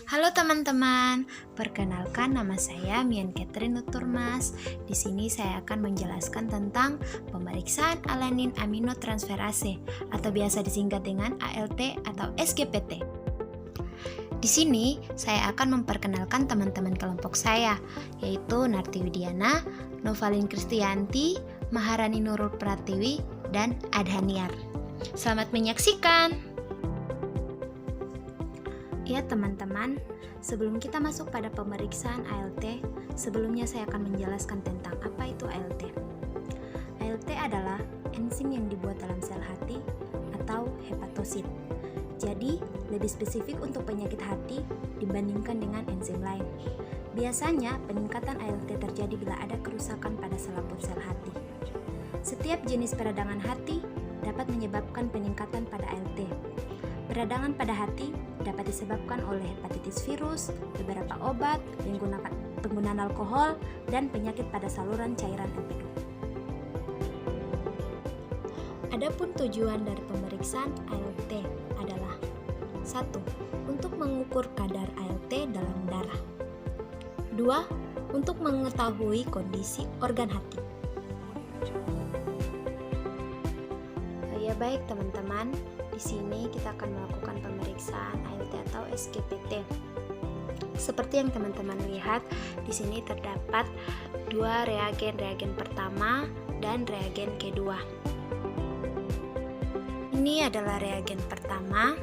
Halo teman-teman, perkenalkan nama saya Mian Catherine Nuturmas. Di sini saya akan menjelaskan tentang pemeriksaan alanin aminotransferase atau biasa disingkat dengan ALT atau SGPT. Di sini saya akan memperkenalkan teman-teman kelompok saya, yaitu Narti Widiana, Novalin Kristianti, Maharani Nurul Pratiwi, dan Adhaniar. Selamat menyaksikan! Ya teman-teman, sebelum kita masuk pada pemeriksaan ALT, sebelumnya saya akan menjelaskan tentang apa itu ALT. ALT adalah enzim yang dibuat dalam sel hati atau hepatosit. Jadi, lebih spesifik untuk penyakit hati dibandingkan dengan enzim lain. Biasanya, peningkatan ALT terjadi bila ada kerusakan pada selaput sel hati. Setiap jenis peradangan hati dapat menyebabkan peningkatan pada ALT. Peradangan pada hati dapat disebabkan oleh hepatitis virus, beberapa obat, penggunaan alkohol, dan penyakit pada saluran cairan empedu. Adapun tujuan dari pemeriksaan ALT adalah 1. Untuk mengukur kadar ALT dalam darah. 2. Untuk mengetahui kondisi organ hati. Ya baik teman-teman, di sini kita akan melakukan pemeriksaan ALT atau SGPT. Seperti yang teman-teman lihat, di sini terdapat dua reagen pertama dan reagen kedua. Ini adalah reagen pertama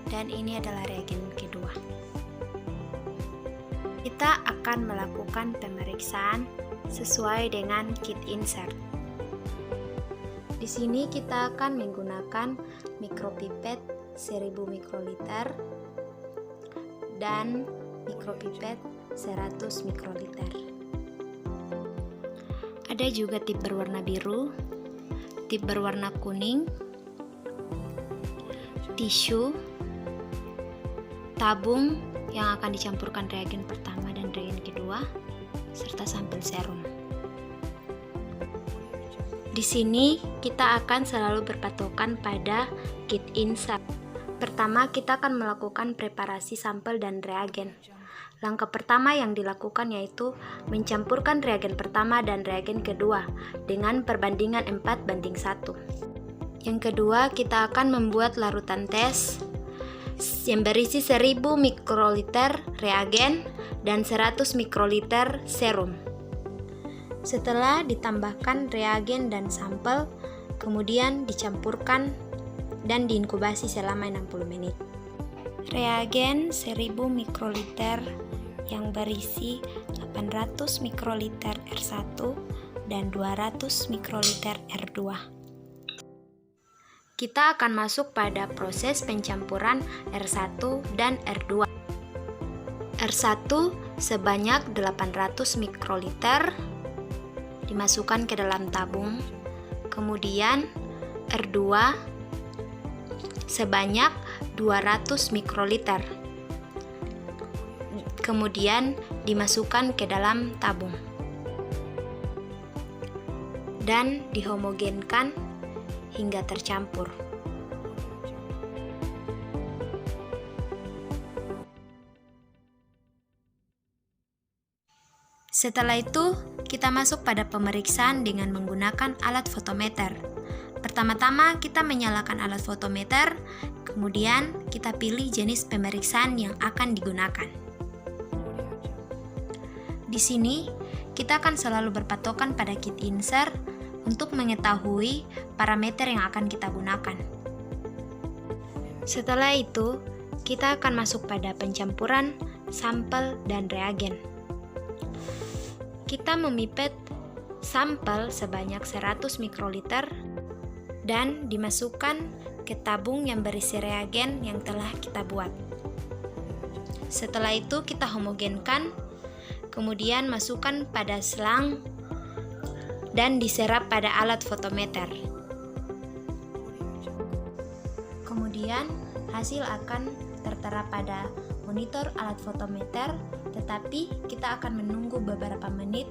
dan ini adalah reagen kedua. Kita akan melakukan pemeriksaan sesuai dengan kit insert. Di sini kita akan menggunakan mikropipet 1000 mikroliter dan mikropipet 100 mikroliter. Ada juga tip berwarna biru, tip berwarna kuning, tisu, tabung yang akan dicampurkan reagen pertama dan reagen kedua, serta sampel serum. Di sini kita akan selalu berpatokan pada kit insert. Pertama, kita akan melakukan preparasi sampel dan reagen. Langkah pertama yang dilakukan yaitu mencampurkan reagen pertama dan reagen kedua dengan perbandingan 4:1. Yang kedua, kita akan membuat larutan tes yang berisi 1000 mikroliter reagen dan 100 mikroliter serum. Setelah ditambahkan reagen dan sampel, kemudian dicampurkan dan diinkubasi selama 60 menit. Reagen 1000 mikroliter yang berisi 800 mikroliter R1 dan 200 mikroliter R2. Kita akan masuk pada proses pencampuran R1 dan R2. R1 sebanyak 800 mikroliter dimasukkan ke dalam tabung, kemudian R2 sebanyak 200 mikroliter, kemudian dimasukkan ke dalam tabung dan dihomogenkan hingga tercampur. Setelah itu, kita masuk pada pemeriksaan dengan menggunakan alat fotometer. Pertama-tama kita menyalakan alat fotometer, kemudian kita pilih jenis pemeriksaan yang akan digunakan. Di sini, kita akan selalu berpatokan pada kit insert untuk mengetahui parameter yang akan kita gunakan. Setelah itu, kita akan masuk pada pencampuran sampel dan reagen. Kita memipet sampel sebanyak 100 mikroliter dan dimasukkan ke tabung yang berisi reagen yang telah kita buat. Setelah itu kita homogenkan, kemudian masukkan pada selang dan diserap pada alat fotometer. Kemudian hasil akan tertera pada monitor alat fotometer, tetapi kita akan menunggu beberapa menit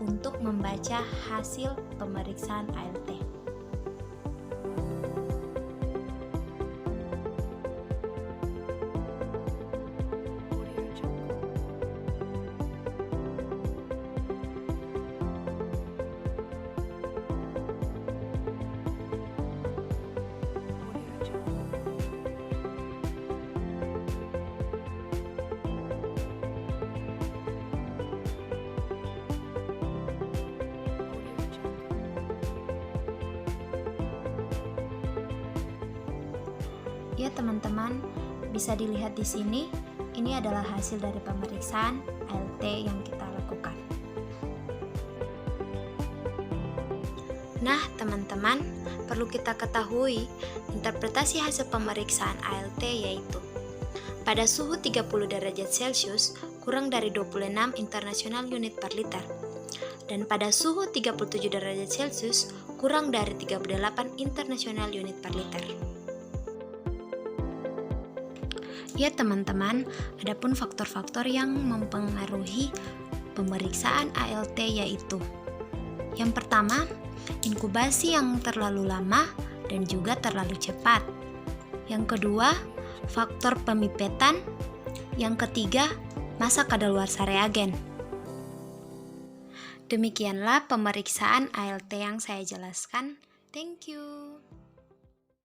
untuk membaca hasil pemeriksaan ALT. Ya teman-teman, bisa dilihat di sini, ini adalah hasil dari pemeriksaan ALT yang kita lakukan. Nah teman-teman, perlu kita ketahui interpretasi hasil pemeriksaan ALT yaitu pada suhu 30 derajat Celcius kurang dari 26 internasional unit per liter, dan pada suhu 37 derajat Celcius kurang dari 38 internasional unit per liter. Ya teman-teman, adapun faktor-faktor yang mempengaruhi pemeriksaan ALT yaitu yang pertama, inkubasi yang terlalu lama dan juga terlalu cepat. Yang kedua, faktor pemipetan. Yang ketiga, masa kadaluarsa reagen. Demikianlah pemeriksaan ALT yang saya jelaskan. Thank you.